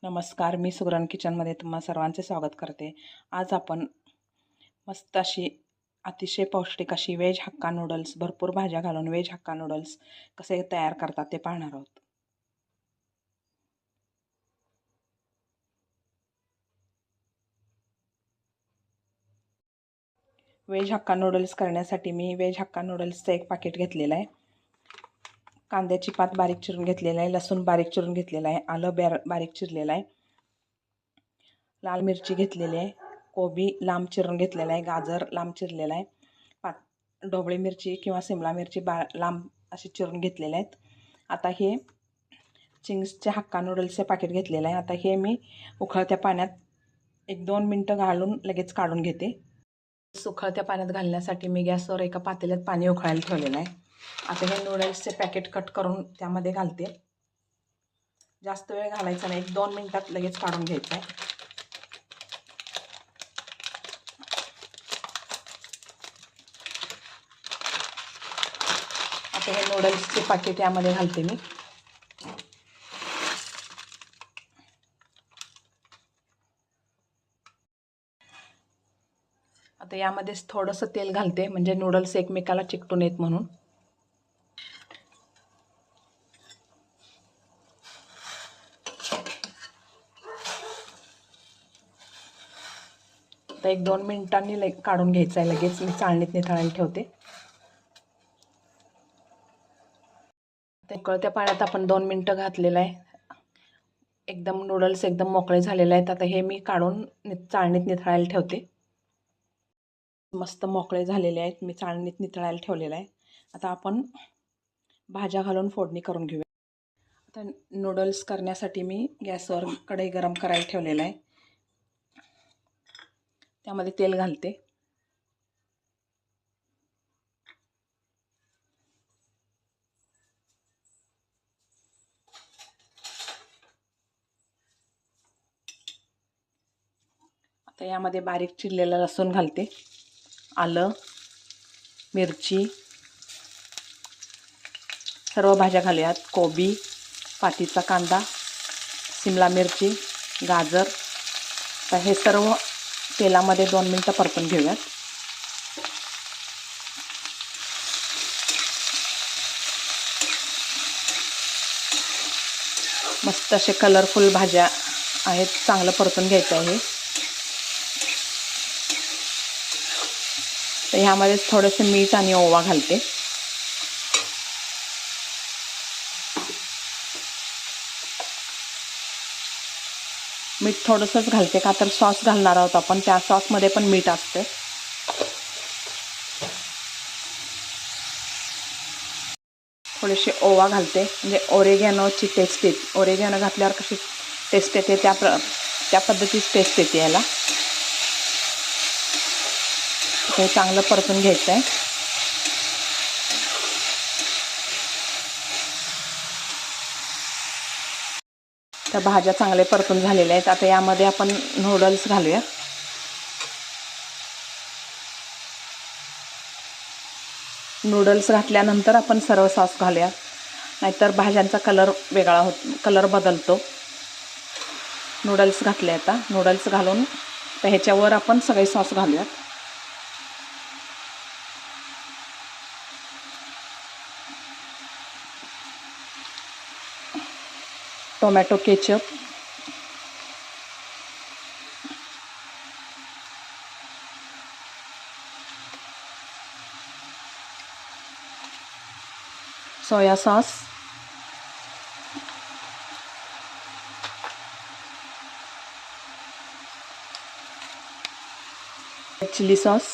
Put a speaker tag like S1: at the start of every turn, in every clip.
S1: नमस्कार, मी सुगरण किचनमध्ये तुम्हा सर्वांचे स्वागत करते. आज आपण मस्त अशी अतिशय पौष्टिक अशी व्हेज हक्का नूडल्स, भरपूर भाज्या घालून व्हेज हक्का नूडल्स कसे तयार करतात ते पाहणार आहोत. व्हेज हक्का नूडल्स करण्यासाठी मी व्हेज हक्का नूडल्सचं एक पाकिट घेतलेलं आहे. कांद्याची पात बारीक चिरून घेतलेला आहे, लसूण बारीक चिरून घेतलेला आहे, आलं बारीक चिरलेलं आहे, लाल मिरची घेतलेली आहे, कोबी लांब चिरून घेतलेला आहे, गाजर लांब चिरलेला आहे, ढोबळी मिरची किंवा सिमला मिरची लांब अशी चिरून घेतलेले आहेत. आता हे चिंग्सचे हक्का नूडल्सचे पाकिट घेतलेलं आहे. आता हे मी उकळत्या पाण्यात 1-2 मिनटं घालून लगेच काढून घेते. उकळत्या पाण्यात घालण्यासाठी मी गॅसवर एका पातेल्यात पाणी उकळायला ठेवलेलं आहे. आता हे नूडल्सचे पॅकेट कट करून त्यामध्ये घालते. जास्त वेळ घालायचा नाही, 1-2 मिनटात लगेच काढून घ्यायचं आहे. आता हे नूडल्सचे पाकिट यामध्ये घालते मी. आता यामध्येच थोडंसं तेल घालते, म्हणजे नूडल्स एकमेकाला चिकटून येत म्हणून. आता 1-2 मिनिटांनी काढून घ्यायचं आहे. लगेच मी चाळणीत निथळायला ठेवते. उकळत्या पाण्यात आपण 2 मिनटं घातलेलं आहे. एकदम नूडल्स एकदम मोकळे झालेले आहेत. आता हे मी काढून चाळणीत निथळायला ठेवते. मस्त मोकळे झालेले आहेत, मी चाळणीत निथळायला ठेवलेलं आहे. आता आपण भाज्या घालून फोडणी करून घेऊया. आता नूडल्स करण्यासाठी मी गॅसवर कढई गरम करायला ठेवलेलं आहे. त्यामध्ये तेल घालते. आता यामध्ये बारीक चिरलेला लसूण घालते, आलं, मिरची, सर्व भाज्या घालूयात. कोबी, पातीचा कांदा, सिमला मिरची, गाजर. तर हे सर्व तेलामध्ये 2 मिनटं परतून घेऊयात. मस्त असे कलरफुल भाज्या आहेत, चांगलं परतून घ्यायचं आहे. तर ह्यामध्ये थोडेसे मीठ आणि ओवा घालते. मीठ थोडंसंच घालते, का तर सॉस घालणार आहोत आपण, त्या सॉसमध्ये पण मीठ असते. थोडेसे ओवा घालते, म्हणजे ओरेगॅनोची टेस्ट येते. ओरेगॅनो घातल्यावर कशी टेस्ट येते त्या पद्धतीची टेस्ट येते याला. हे चांगलं परतून घ्यायचं आहे. त्या भाज्या चांगले परतून झालेल्या आहेत. आता यामध्ये आपण नूडल्स घालूया. नूडल्स घातल्यानंतर आपण सर्व सॉस घालूया, नाहीतर भाज्यांचा कलर बदलतो. नूडल्स घातले. आता नूडल्स घालून तर ह्याच्यावर आपण सगळे सॉस घालूया. Tomato ketchup, soya sauce, chilli sauce,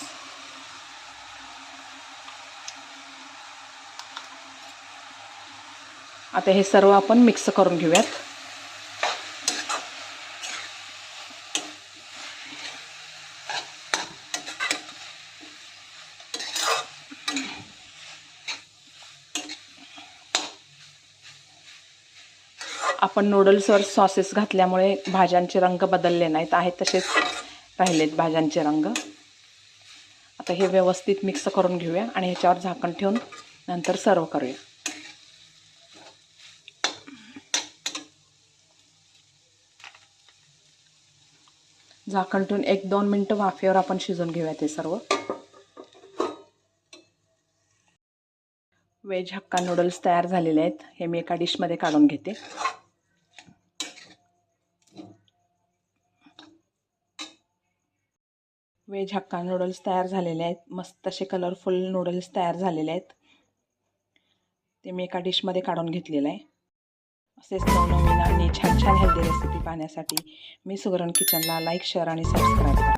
S1: आता हे सर्व आपण मिक्स करून घेऊयात. आपण नूडल्सवर सॉसेस घातल्यामुळे भाज्यांचे रंग बदलले नाहीत, आहेत तसेच राहिलेत भाज्यांचे रंग. आता हे व्यवस्थित मिक्स करून घेऊया आणि ह्याच्यावर झाकण ठेवून नंतर सर्व करूया. झाकण ठेवून 1-2 मिनटं वाफेवर आपण शिजवून घेऊया ते सर्व. व्हेज हक्का नूडल्स तयार झालेले आहेत. हे मी एका डिशमध्ये काढून घेते. व्हेज हक्का नूडल्स तयार झालेले आहेत. मस्त असे कलरफुल नूडल्स तयार झालेले आहेत. ते मी एका डिशमध्ये काढून घेतलेलं आहे. असेच नवनवीन आणि छान छान हेल्दी रेसिपी पाहण्यासाठी मी सुगरण किचनला लाईक, शेअर आणि सबस्क्राईब करा.